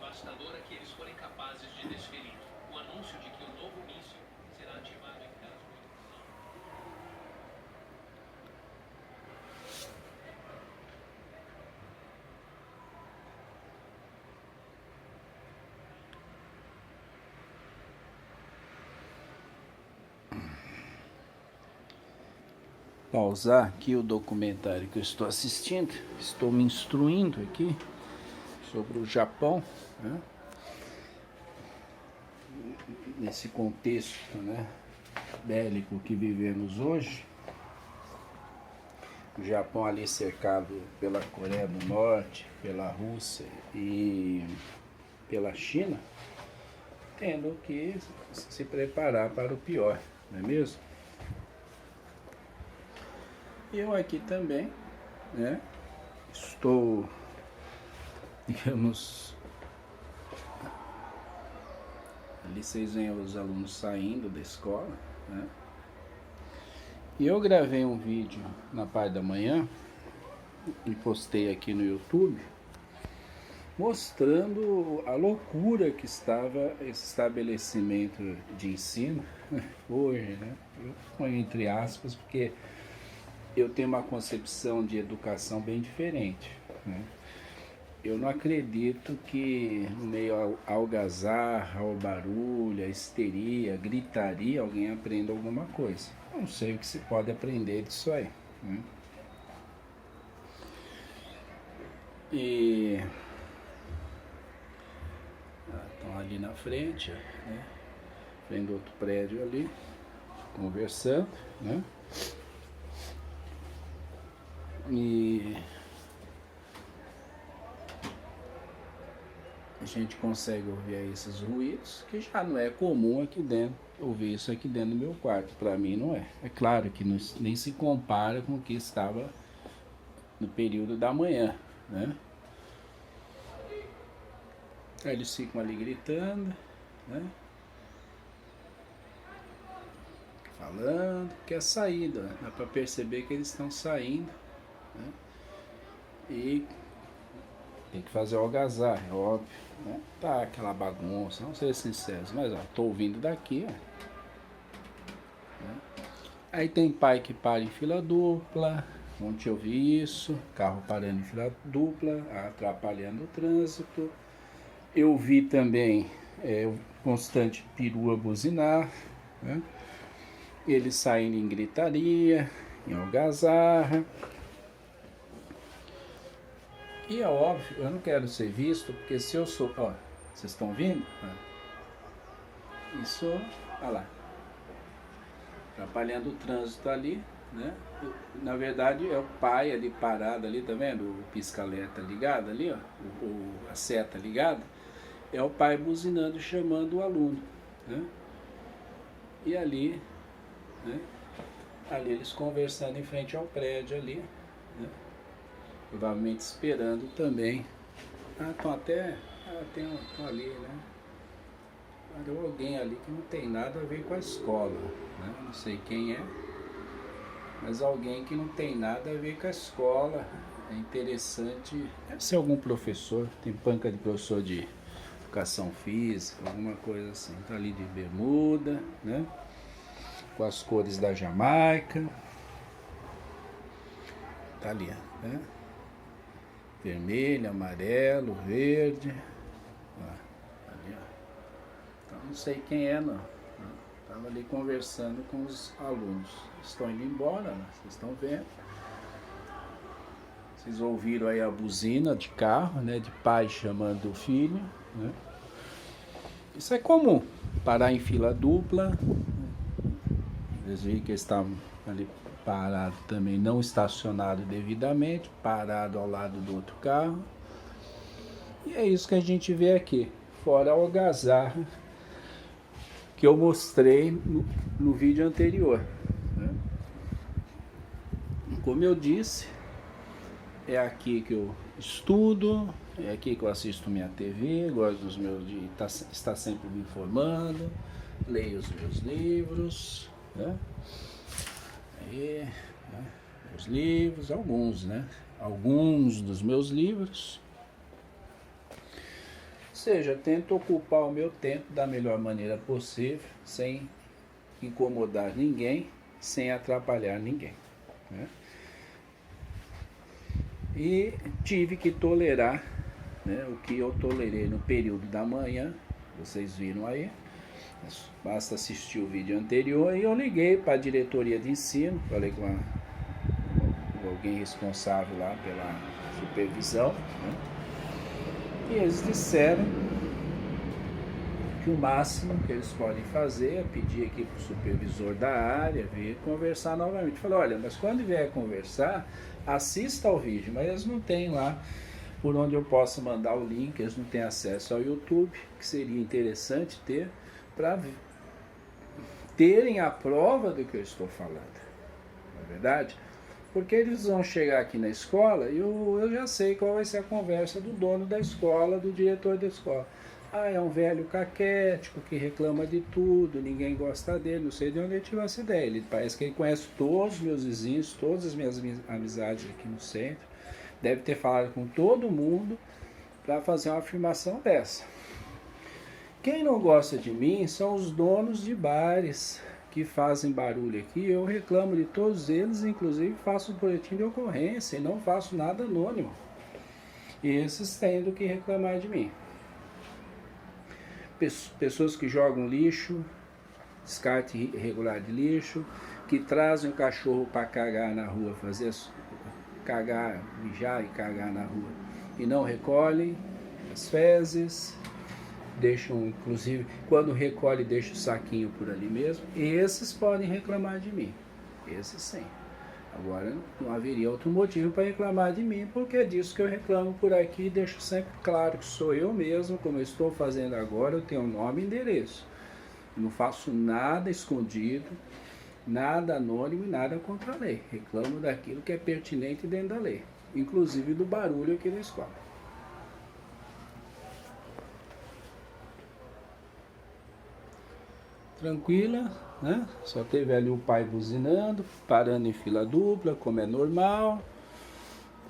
devastadora que eles forem capazes de desferir. O anúncio de que o novo míssil será ativado em caso de explosão. Pausar aqui o documentário que eu estou assistindo. Estou me instruindo aqui sobre o Japão, né? Nesse contexto, né, bélico que vivemos hoje. O Japão ali cercado pela Coreia do Norte, pela Rússia e pela China, tendo que se preparar para o pior, não é mesmo? Eu aqui também, né, estou, digamos, ali vocês veem os alunos saindo da escola, né? E eu gravei um vídeo na parte da manhã e postei aqui no YouTube, mostrando a loucura que estava esse estabelecimento de ensino hoje, né? Eu ponho entre aspas porque eu tenho uma concepção de educação bem diferente, né? Eu não acredito que no meio à algazarra, ao barulho, à histeria, à gritaria, alguém aprenda alguma coisa. Eu não sei o que se pode aprender disso aí, né? E estão ali na frente, né? Frente do outro prédio ali, conversando, né? E a gente consegue ouvir aí esses ruídos, que já não é comum aqui dentro, ouvir isso aqui dentro do meu quarto. Para mim não é. É claro que nem se compara com o que estava no período da manhã, né? Aí eles ficam ali gritando, né? Falando, que é saída, né? Dá para perceber que eles estão saindo, né? E tem que fazer o algazarra, é óbvio, né? Tá aquela bagunça, vamos ser sinceros, mas ó, tô ouvindo daqui, ó, né? Aí tem pai que para em fila dupla, ontem eu vi isso, carro parando em fila dupla, atrapalhando o trânsito. Eu vi também o constante perua buzinar, né? Eles saindo em gritaria, em algazarra. E é óbvio, eu não quero ser visto, porque se eu sou... Ó, vocês estão vendo? Isso, olha lá. Atrapalhando o trânsito ali, né? Na verdade é o pai ali parado ali, tá vendo? O pisca-alerta ligado ali, ó. A seta ligada. É o pai buzinando, chamando o aluno, né? E ali, né? Ali eles conversando em frente ao prédio ali, né? Provavelmente esperando também. Estão até... estão ali, né? Tem alguém ali que não tem nada a ver com a escola, né? Não sei quem é, mas alguém que não tem nada a ver com a escola. É interessante, deve ser algum professor, tem banca de professor de educação física, alguma coisa assim. Tá ali de bermuda, né? Com as cores da Jamaica. Tá ali, né? Vermelho, amarelo, verde. Ó, ali, ó. Então não sei quem é não. Estava ali conversando com os alunos. Estão indo embora, né? Vocês estão vendo. Vocês ouviram aí a buzina de carro, né? De pai chamando o filho, né? Isso é comum. Parar em fila dupla. Vocês viram que eles estavam ali parado também, não estacionado devidamente, parado ao lado do outro carro. E é isso que a gente vê aqui. Fora a algazarra que eu mostrei no vídeo anterior, né? Como eu disse, é aqui que eu estudo, é aqui que eu assisto minha TV, gosto dos meus de estar sempre me informando, leio os meus livros, né? Aí, né? Os livros, alguns, né? Alguns dos meus livros seja, tento ocupar o meu tempo da melhor maneira possível, sem incomodar ninguém, sem atrapalhar ninguém, né? E tive que tolerar, né, o que eu tolerei no período da manhã, vocês viram aí, basta assistir o vídeo anterior, e eu liguei para a diretoria de ensino, falei com alguém responsável lá pela supervisão, né, e eles disseram que o máximo que eles podem fazer é pedir aqui para o supervisor da área vir conversar novamente. Falei, olha, mas quando vier conversar, assista ao vídeo, mas eles não têm lá por onde eu possa mandar o link, eles não têm acesso ao YouTube, que seria interessante ter, para terem a prova do que eu estou falando, não é verdade? Porque eles vão chegar aqui na escola e eu já sei qual vai ser a conversa do dono da escola, do diretor da escola. Ah, é um velho caquético que reclama de tudo, ninguém gosta dele, não sei de onde ele tirou essa ideia. Ele parece que ele conhece todos os meus vizinhos, todas as minhas amizades aqui no centro. Deve ter falado com todo mundo para fazer uma afirmação dessa. Quem não gosta de mim são os donos de bares que fazem barulho aqui. Eu reclamo de todos eles, inclusive faço um boletim de ocorrência e não faço nada anônimo. E esses têm do que reclamar de mim. Pessoas que jogam lixo, descarte irregular de lixo, que trazem o cachorro para cagar na rua, cagar, mijar e cagar na rua, e não recolhem as fezes, deixam, inclusive, quando recolhe, deixa o saquinho por ali mesmo. Esses podem reclamar de mim, esses sim. Agora, não haveria outro motivo para reclamar de mim, porque é disso que eu reclamo por aqui e deixo sempre claro que sou eu mesmo, como eu estou fazendo agora, eu tenho nome e endereço. Eu não faço nada escondido, nada anônimo e nada contra a lei. Reclamo daquilo que é pertinente dentro da lei, inclusive do barulho aqui na escola. Tranquila, né? Só teve ali o pai buzinando, parando em fila dupla, como é normal,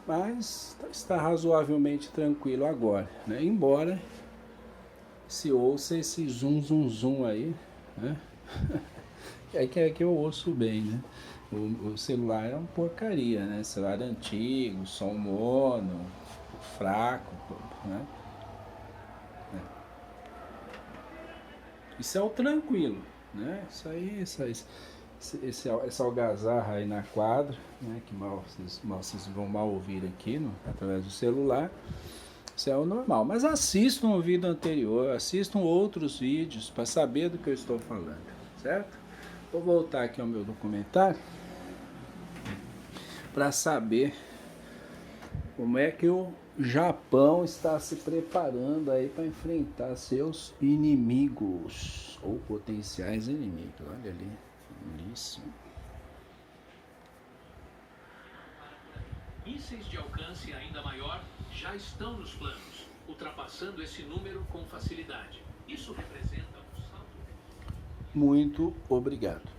mas está razoavelmente tranquilo agora, né? Embora se ouça esse zum zum zum aí, né? É que eu ouço bem, né? O celular é uma porcaria, né? Celular antigo, som mono, fraco, né? Isso é o tranquilo, né? Isso aí, essa algazarra aí na quadra, né? Que vocês vão mal ouvir aqui através do celular. Isso é o normal. Mas assistam o vídeo anterior, assistam outros vídeos para saber do que eu estou falando, certo? Vou voltar aqui ao meu documentário para saber como é que o Japão está se preparando aí para enfrentar seus inimigos ou potenciais inimigos. Olha ali, belíssimo. Mísseis de alcance ainda maior já estão nos planos, ultrapassando esse número com facilidade. Isso representa um salto. Muito obrigado.